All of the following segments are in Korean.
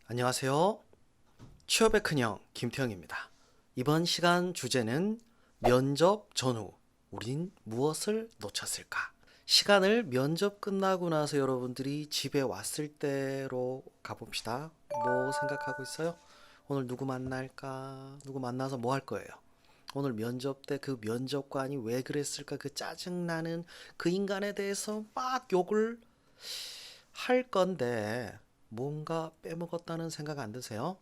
안녕하세요. 취업의 큰형 김태형입니다. 이번 시간 주제는 면접 전후 우린 무엇을 놓쳤을까? 시간을 면접 끝나고 나서 여러분들이 집에 왔을 때로 가봅시다. 뭐 생각하고 있어요? 오늘 누구 만날까? 누구 만나서 뭐 할 거예요? 오늘 면접 때 그 면접관이 왜 그랬을까? 그 짜증나는 그 인간에 대해서 막 욕을 할 건데 뭔가 빼먹었다는 생각 안 드세요?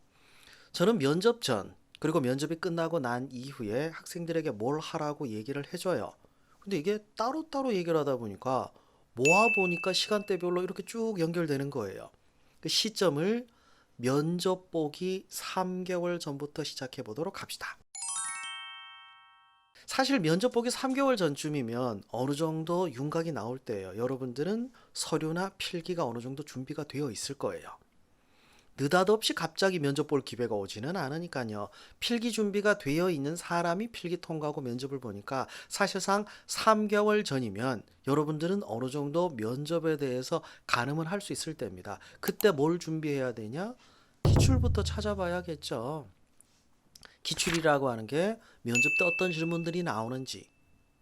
저는 면접 전 그리고 면접이 끝나고 난 이후에 학생들에게 뭘 하라고 얘기를 해줘요. 근데 이게 따로따로 얘기를 하다 보니까 모아보니까 시간대별로 이렇게 쭉 연결되는 거예요. 그 시점을 면접 보기 3개월 전부터 시작해 보도록 합시다. 사실 면접 보기 3개월 전쯤이면 어느 정도 윤곽이 나올 때예요. 여러분들은 서류나 필기가 어느 정도 준비가 되어 있을 거예요. 느닷없이 갑자기 면접 볼 기회가 오지는 않으니까요. 필기 준비가 되어 있는 사람이 필기 통과하고 면접을 보니까 사실상 3개월 전이면 여러분들은 어느 정도 면접에 대해서 가늠을 할 수 있을 때입니다. 그때 뭘 준비해야 되냐? 기출부터 찾아봐야겠죠. 기출이라고 하는 게 면접 때 어떤 질문들이 나오는지,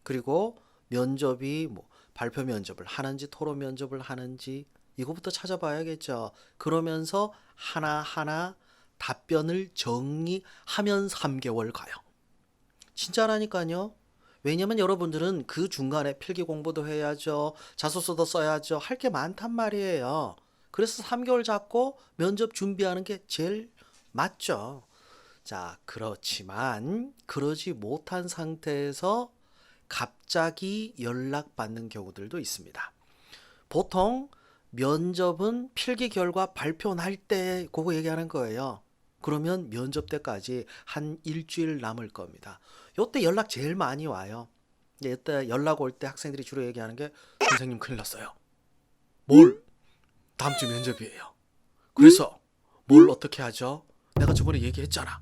그리고 면접이 뭐 발표 면접을 하는지 토론 면접을 하는지 이거부터 찾아봐야겠죠. 그러면서 하나하나 답변을 정리하면 3개월 가요. 진짜라니까요. 왜냐면 여러분들은 그 중간에 필기 공부도 해야죠. 자소서도 써야죠. 할 게 많단 말이에요. 그래서 3개월 잡고 면접 준비하는 게 제일 맞죠. 자, 그렇지만 그러지 못한 상태에서 갑자기 연락받는 경우들도 있습니다. 보통 면접은 필기 결과 발표 날 때 그거 얘기하는 거예요. 그러면 면접 때까지 한 일주일 남을 겁니다. 요때 연락 제일 많이 와요. 이때 연락 올 때 학생들이 주로 얘기하는 게 선생님 큰일 났어요. 뭘? 다음 주 면접이에요. 그래서 뭘 어떻게 하죠? 내가 저번에 얘기했잖아.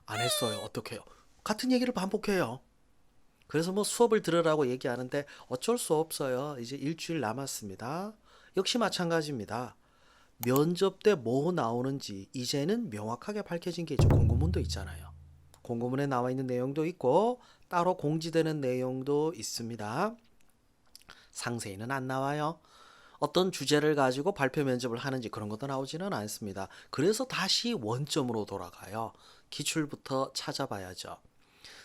안 했어요. 어떻게 해요? 같은 얘기를 반복해요. 그래서 뭐 수업을 들으라고 얘기하는데 어쩔 수 없어요. 이제 일주일 남았습니다. 역시 마찬가지입니다. 면접 때 뭐 나오는지 이제는 명확하게 밝혀진 게 있죠. 공고문도 있잖아요. 공고문에 나와 있는 내용도 있고 따로 공지되는 내용도 있습니다. 상세히는 안 나와요. 어떤 주제를 가지고 발표 면접을 하는지 그런 것도 나오지는 않습니다. 그래서 다시 원점으로 돌아가요. 기출부터 찾아봐야죠.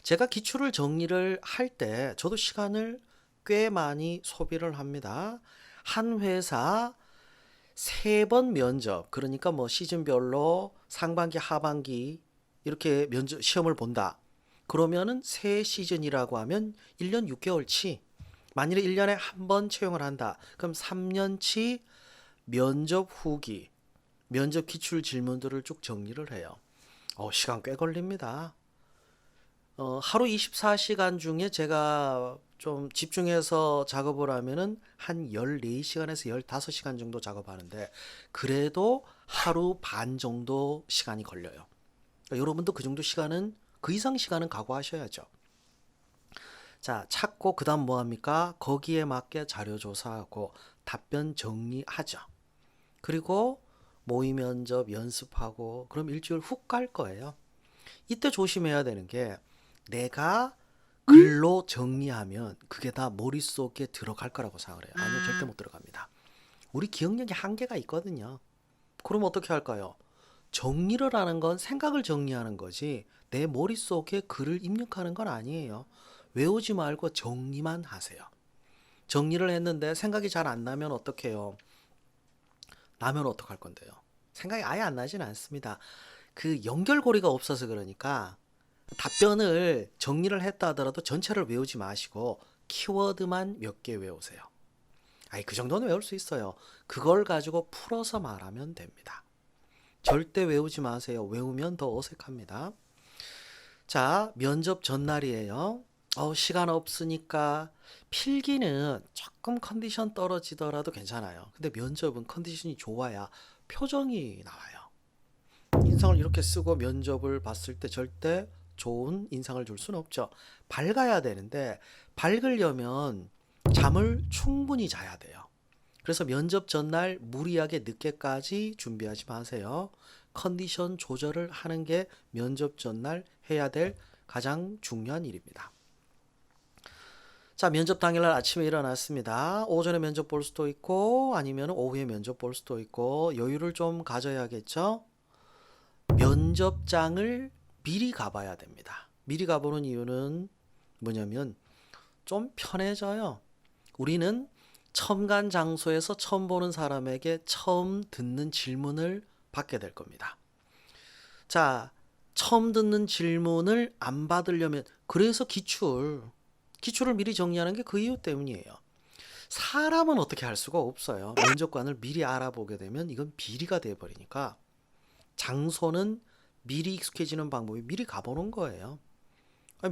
제가 기출을 정리를 할 때 저도 시간을 꽤 많이 소비를 합니다. 한 회사 3번 면접, 그러니까 뭐 시즌별로 상반기, 하반기 이렇게 면접 시험을 본다. 그러면은 새 시즌이라고 하면 1년 6개월치. 만일에 1년에 한 번 채용을 한다. 그럼 3년치 면접 후기, 면접 기출 질문들을 쭉 정리를 해요. 시간 꽤 걸립니다. 하루 24시간 중에 제가 좀 집중해서 작업을 하면은 한 14시간에서 15시간 정도 작업하는데 그래도 하루 반 정도 시간이 걸려요. 그러니까 여러분도 그 정도 시간은 그 이상 시간은 각오하셔야죠. 자, 찾고 그다음 뭐 합니까? 거기에 맞게 자료 조사하고 답변 정리하죠. 그리고 모의 면접 연습하고 그럼 일주일 훅 갈 거예요. 이때 조심해야 되는 게 내가 글로 정리하면 그게 다 머릿속에 들어갈 거라고 생각을 해요. 아니요, 절대 못 들어갑니다. 우리 기억력이 한계가 있거든요. 그럼 어떻게 할까요? 정리를 하는 건 생각을 정리하는 거지 내 머릿속에 글을 입력하는 건 아니에요. 외우지 말고 정리만 하세요. 정리를 했는데 생각이 잘 안 나면 어떡해요? 나면 어떡할 건데요? 생각이 아예 안 나진 않습니다. 그 연결고리가 없어서 그러니까 답변을 정리를 했다 하더라도 전체를 외우지 마시고 키워드만 몇 개 외우세요. 아이, 그 정도는 외울 수 있어요. 그걸 가지고 풀어서 말하면 됩니다. 절대 외우지 마세요. 외우면 더 어색합니다. 자, 면접 전날이에요. 시간 없으니까 필기는 조금 컨디션 떨어지더라도 괜찮아요. 근데 면접은 컨디션이 좋아야 표정이 나와요. 인상을 이렇게 쓰고 면접을 봤을 때 절대 좋은 인상을 줄 수는 없죠. 밝아야 되는데 밝으려면 잠을 충분히 자야 돼요. 그래서 면접 전날 무리하게 늦게까지 준비하지 마세요. 컨디션 조절을 하는 게 면접 전날 해야 될 가장 중요한 일입니다. 자, 면접 당일날 아침에 일어났습니다. 오전에 면접 볼 수도 있고 아니면 오후에 면접 볼 수도 있고 여유를 좀 가져야겠죠. 면접장을 미리 가봐야 됩니다. 미리 가보는 이유는 뭐냐면 좀 편해져요. 우리는 처음 간 장소에서 처음 보는 사람에게 처음 듣는 질문을 받게 될 겁니다. 자, 처음 듣는 질문을 안 받으려면 그래서 기출을 미리 정리하는 게 그 이유 때문이에요. 사람은 어떻게 할 수가 없어요. 면접관을 미리 알아보게 되면 이건 비리가 돼버리니까 장소는 미리 익숙해지는 방법이 미리 가보는 거예요.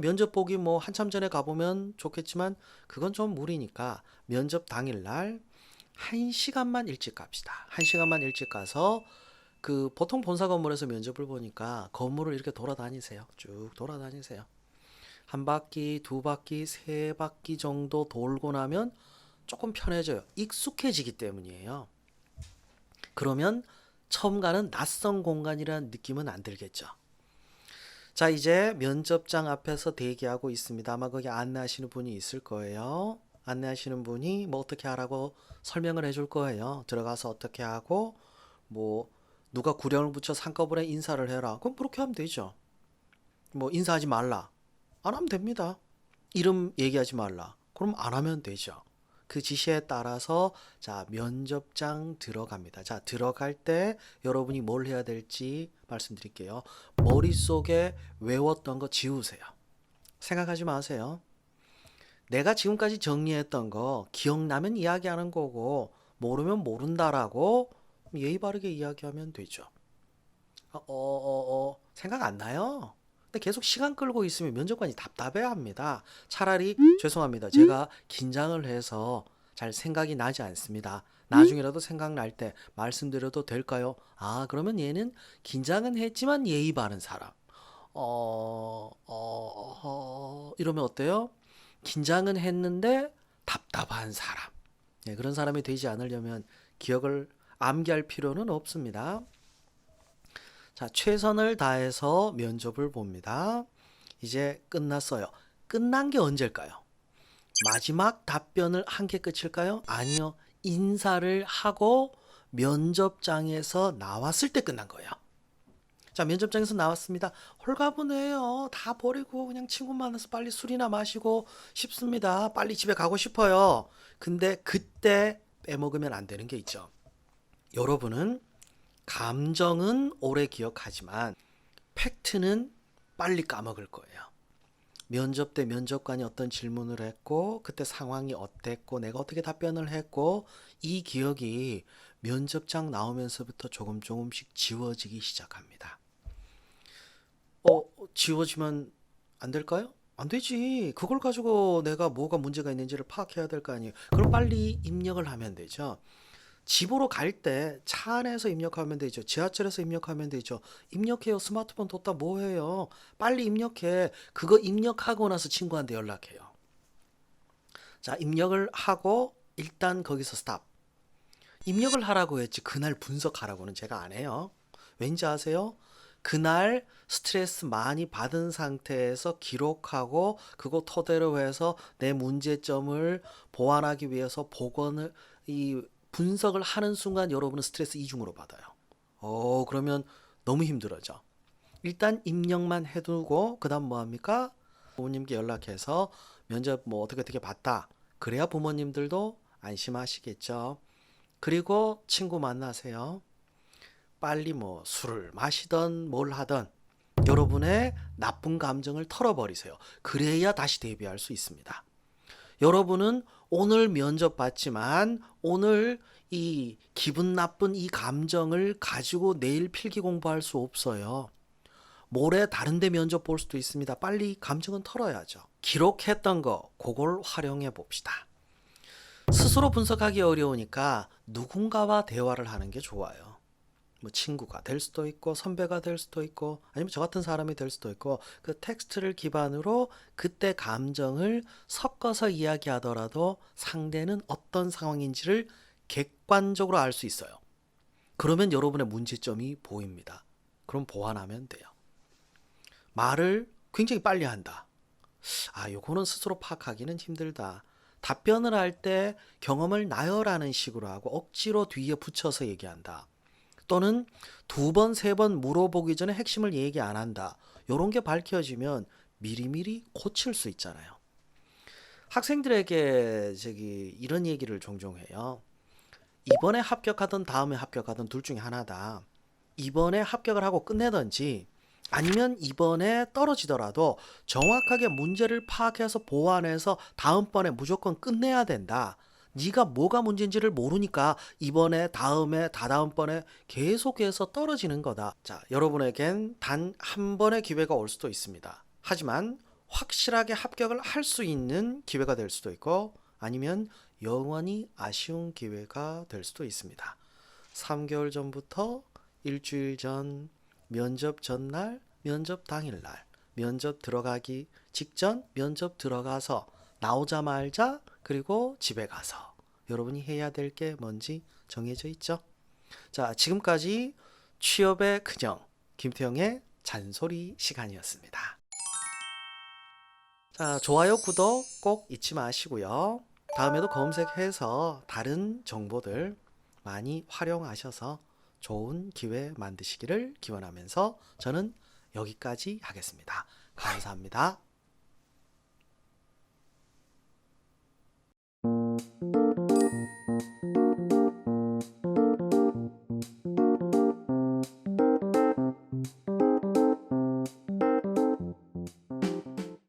면접 보기 뭐 한참 전에 가보면 좋겠지만 그건 좀 무리니까 면접 당일날 1시간만 일찍 갑시다. 1시간만 일찍 가서 그 보통 본사 건물에서 면접을 보니까 건물을 이렇게 돌아다니세요. 쭉 돌아다니세요. 한 바퀴, 두 바퀴, 세 바퀴 정도 돌고 나면 조금 편해져요. 익숙해지기 때문이에요. 그러면 처음 가는 낯선 공간이라는 느낌은 안 들겠죠. 자, 이제 면접장 앞에서 대기하고 있습니다. 아마 거기 안내하시는 분이 있을 거예요. 안내하시는 분이 뭐 어떻게 하라고 설명을 해줄 거예요. 들어가서 어떻게 하고 뭐 누가 구령을 붙여서 한꺼번에 인사를 해라. 그럼 그렇게 하면 되죠. 뭐 인사하지 말라. 안 하면 됩니다. 이름 얘기하지 말라. 그럼 안 하면 되죠. 그 지시에 따라서 자, 면접장 들어갑니다. 자, 들어갈 때 여러분이 뭘 해야 될지 말씀드릴게요. 머릿속에 외웠던 거 지우세요. 생각하지 마세요. 내가 지금까지 정리했던 거 기억나면 이야기하는 거고 모르면 모른다라고 예의 바르게 이야기하면 되죠. 생각 안 나요? 근데 계속 시간 끌고 있으면 면접관이 답답해합니다. 차라리 죄송합니다. 제가 긴장을 해서 잘 생각이 나지 않습니다. 나중에라도 생각날 때 말씀드려도 될까요? 아, 그러면 얘는 긴장은 했지만 예의 바른 사람. 이러면 어때요? 긴장은 했는데 답답한 사람. 네, 그런 사람이 되지 않으려면 기억을 암기할 필요는 없습니다. 자, 최선을 다해서 면접을 봅니다. 이제 끝났어요. 끝난 게 언제일까요? 마지막 답변을 한 게 끝일까요? 아니요. 인사를 하고 면접장에서 나왔을 때 끝난 거예요. 자, 면접장에서 나왔습니다. 홀가분해요. 다 버리고 그냥 친구 만나서 빨리 술이나 마시고 싶습니다. 빨리 집에 가고 싶어요. 근데 그때 빼먹으면 안 되는 게 있죠. 여러분은 감정은 오래 기억하지만 팩트는 빨리 까먹을 거예요. 면접 때 면접관이 어떤 질문을 했고 그때 상황이 어땠고 내가 어떻게 답변을 했고 이 기억이 면접장 나오면서부터 조금씩 지워지기 시작합니다. 지워지면 안 될까요? 안 되지. 그걸 가지고 내가 뭐가 문제가 있는지를 파악해야 될 거 아니에요. 그럼 빨리 입력을 하면 되죠. 집으로 갈 때 차 안에서 입력하면 되죠. 지하철에서 입력하면 되죠. 입력해요. 스마트폰 뒀다 뭐 해요? 빨리 입력해. 그거 입력하고 나서 친구한테 연락해요. 자, 입력을 하고 일단 거기서 스탑. 입력을 하라고 했지 그날 분석하라고는 제가 안 해요. 왠지 아세요? 그날 스트레스 많이 받은 상태에서 기록하고 그거 토대로 해서 내 문제점을 보완하기 위해서 분석을 하는 순간 여러분은 스트레스 이중으로 받아요. 그러면 너무 힘들어져. 일단 입력만 해두고 그 다음 뭐 합니까? 부모님께 연락해서 면접 뭐 어떻게 봤다. 그래야 부모님들도 안심하시겠죠. 그리고 친구 만나세요. 빨리 뭐 술을 마시던 뭘 하던 여러분의 나쁜 감정을 털어버리세요. 그래야 다시 대비할 수 있습니다. 여러분은 오늘 면접 봤지만 오늘 이 기분 나쁜 이 감정을 가지고 내일 필기 공부할 수 없어요. 모레 다른 데 면접 볼 수도 있습니다. 빨리 감정은 털어야죠. 기록했던 거 그걸 활용해 봅시다. 스스로 분석하기 어려우니까 누군가와 대화를 하는 게 좋아요. 뭐 친구가 될 수도 있고 선배가 될 수도 있고 아니면 저 같은 사람이 될 수도 있고 그 텍스트를 기반으로 그때 감정을 섞어서 이야기하더라도 상대는 어떤 상황인지를 객관적으로 알 수 있어요. 그러면 여러분의 문제점이 보입니다. 그럼 보완하면 돼요. 말을 굉장히 빨리 한다. 요거는 스스로 파악하기는 힘들다. 답변을 할 때 경험을 나열하는 식으로 하고 억지로 뒤에 붙여서 얘기한다. 또는 두 번, 세 번 물어보기 전에 핵심을 얘기 안 한다. 요런 게 밝혀지면 미리미리 고칠 수 있잖아요. 학생들에게 이런 얘기를 종종 해요. 이번에 합격하든 다음에 합격하든 둘 중에 하나다. 이번에 합격을 하고 끝내든지 아니면 이번에 떨어지더라도 정확하게 문제를 파악해서 보완해서 다음번에 무조건 끝내야 된다. 네가 뭐가 문제인지를 모르니까 이번에 다음에 다다음번에 계속해서 떨어지는 거다. 자, 여러분에겐 단 한 번의 기회가 올 수도 있습니다. 하지만 확실하게 합격을 할 수 있는 기회가 될 수도 있고 아니면 영원히 아쉬운 기회가 될 수도 있습니다. 3개월 전부터 일주일 전, 면접 전날, 면접 당일날, 면접 들어가기 직전, 면접 들어가서 나오자마자 그리고 집에 가서 여러분이 해야 될 게 뭔지 정해져 있죠? 자, 지금까지 취업의 그냥 김태형의 잔소리 시간이었습니다. 자, 좋아요, 구독 꼭 잊지 마시고요. 다음에도 검색해서 다른 정보들 많이 활용하셔서 좋은 기회 만드시기를 기원하면서 저는 여기까지 하겠습니다. 감사합니다.